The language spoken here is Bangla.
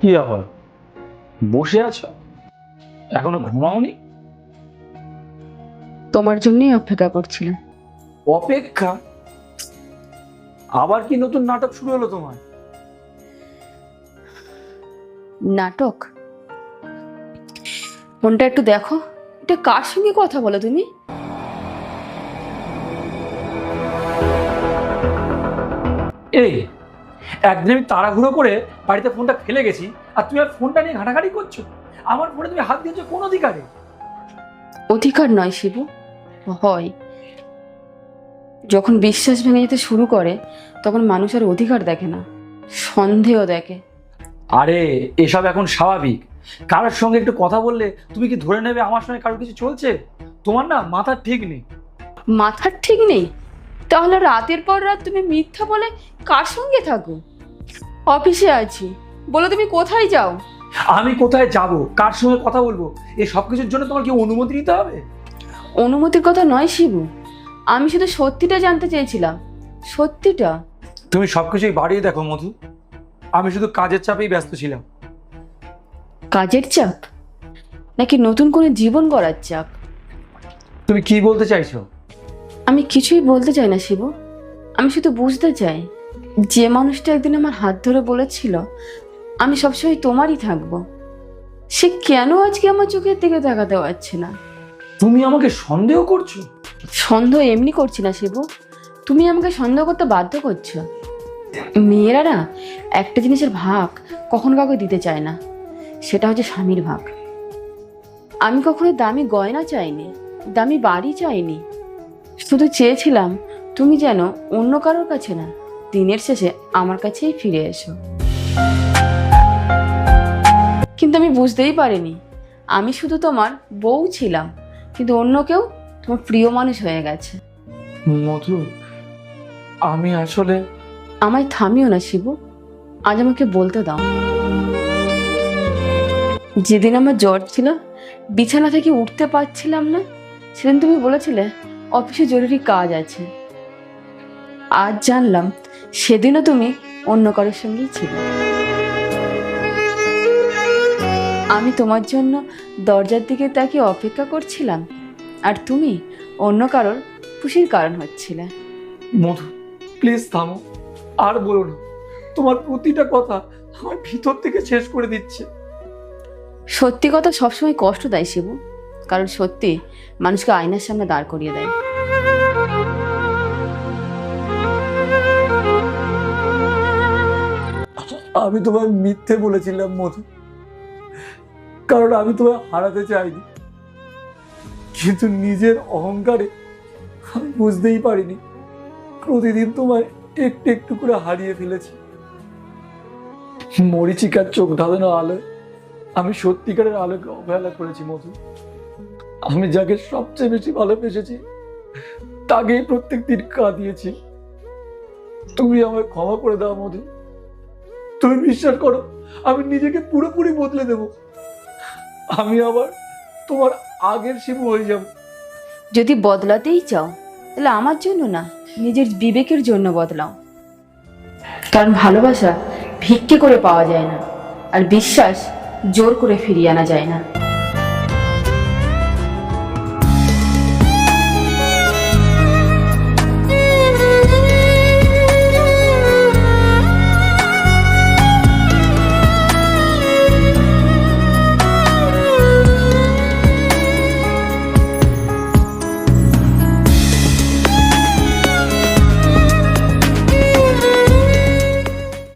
কি আবার বসে আছো? এখনো ঘুমাওনি? তোমার জন্যই অপেক্ষা করছিলাম। অপেক্ষা? আবার কি নতুন নাটক শুরু হলো তোমার? নাটক? ফোনটা একটু দেখো, এটা কার সঙ্গে কথা বলো তুমি? এই একদিন আমি তাড়াহুড়ো করে বাড়িতে ফোনটা ফেলে গেছি, আর তুমি আর ফোনটা নিয়ে ঘাটাঘাটি করছো। আমার ফোনে তুমি হাত দিয়েছো কোন অধিকারে? অধিকার নয় শিবু, হয়। যখন বিশ্বাস ভেঙে যেতে শুরু করে তখন মানুষ আর অধিকার দেখে না, সন্দেহ দেখে। আরে এসব এখন স্বাভাবিক। কারোর সঙ্গে একটু কথা বললে তুমি কি ধরে নেবে আমার সঙ্গে কারোর কিছু চলছে? তোমার না মাথার ঠিক নেই। মাথার ঠিক নেই? তাহলে রাতের পর রাত তুমি মিথ্যা বলে কার সঙ্গে থাকো? অফিসে আছি বলে তুমি কোথায় যাও? আমি কোথায় যাব, কার সঙ্গে কথা বলবো, এই সব কিছুর জন্য তোমার কি অনুমতি নিতে হবে? অনুমতির কথা নয় শিবু, আমি শুধু সত্যিটা জানতে চেয়েছিলাম, সত্যিটা। তুমি সবকিছুই বাড়িয়ে দেখো মধু। আমি শুধু কাজের চাপেই ব্যস্ত ছিলাম। কাজের চাপ নাকি নতুন করে জীবন গড়ার চাপ? তুমি কি বলতে চাইছো? আমি কিছুই বলতে চাই না শিবু, আমি শুধু বুঝতে চাই যে মানুষটা একদিন আমার হাত ধরে বলেছিল আমি সবসময় তোমারই থাকবো, সে কেন আজকে আমার চোখের দিকে তাকাতে পারছে না? তুমি আমাকে সন্দেহ করছো? সন্দেহ এমনি করছি না শিবু, তুমি আমাকে সন্দেহ করতে বাধ্য করছো। মেয়েরা না একটা জিনিসের ভাগ কখনো কাউকে দিতে চায় না, সেটা হচ্ছে স্বামীর ভাগ। আমি কখনো দামি গয়না চাইনি, দামি বাড়ি চাইনি, শুধু চেয়েছিলাম তুমি যেন অন্য কারোর কাছে না, দিনের শেষে আমার কাছেই ফিরে এসো। কিন্তু আমি বুঝতেই পারিনি আমি শুধু তোমার বউ ছিলাম, কিন্তু অন্য কেউ তোমার প্রিয় মানুষ হয়ে গেছে। মধু, আমি আসলে... আমায় থামিও না শিবু, আজ আমাকে বলতে দাও। যেদিন আমার জ্বর ছিল, বিছানা থেকে উঠতে পারছিলাম না, সেদিন তুমি বলেছিলে অফিসে জরুরি কাজ আছে। আজ জানলাম সেদিনও তুমি অন্য কারোর সঙ্গেই ছিলে। আমি তোমার জন্য দরজার দিকে তাকিয়ে অপেক্ষা করছিলাম, আর তুমি অন্য কারোর খুশির কারণ হচ্ছিলে। মধু প্লিজ থামো, আর বলো না। তোমার প্রতিটা কথা আমার ভিতর থেকে শেষ করে দিচ্ছে। সত্যি কথা সবসময় কষ্ট দেয় শিবু, কারণ সত্যি মানুষকে আয়নার সামনে দাঁড় করিয়ে দেয়। আমি তোমায় মিথ্যে বলেছিলাম মধু, কারণ আমি তোমায় হারাতে চাইনি। কিন্তু নিজের অহংকারে আমি বুঝতেই পারিনি প্রতিদিন তোমায় একটু একটু করে হারিয়ে ফেলেছি। মরিচিকার চোখ ধাঁধানো আলোয় আমি সত্যিকারের আলোকে অবহেলা করেছি মধু। আমি যাকে সবচেয়ে বেশি ভালোবেসেছি তাকেই প্রত্যেক দিন কাঁদিয়েছি। তুমি আমায় ক্ষমা করে দাও মধু। তুমি বিশ্বাস করো, আমি নিজেকে পুরোপুরি বদলে দেব। আমি আবার তোমার আগের শিবু হয়ে যাব। যদি বদলাতেই চাও তাহলে আমার জন্য না, নিজের বিবেকের জন্য বদলাও। কারণ ভালোবাসা ভিক্ষে করে পাওয়া যায় না, আর বিশ্বাস জোর করে ফিরিয়ে আনা যায় না।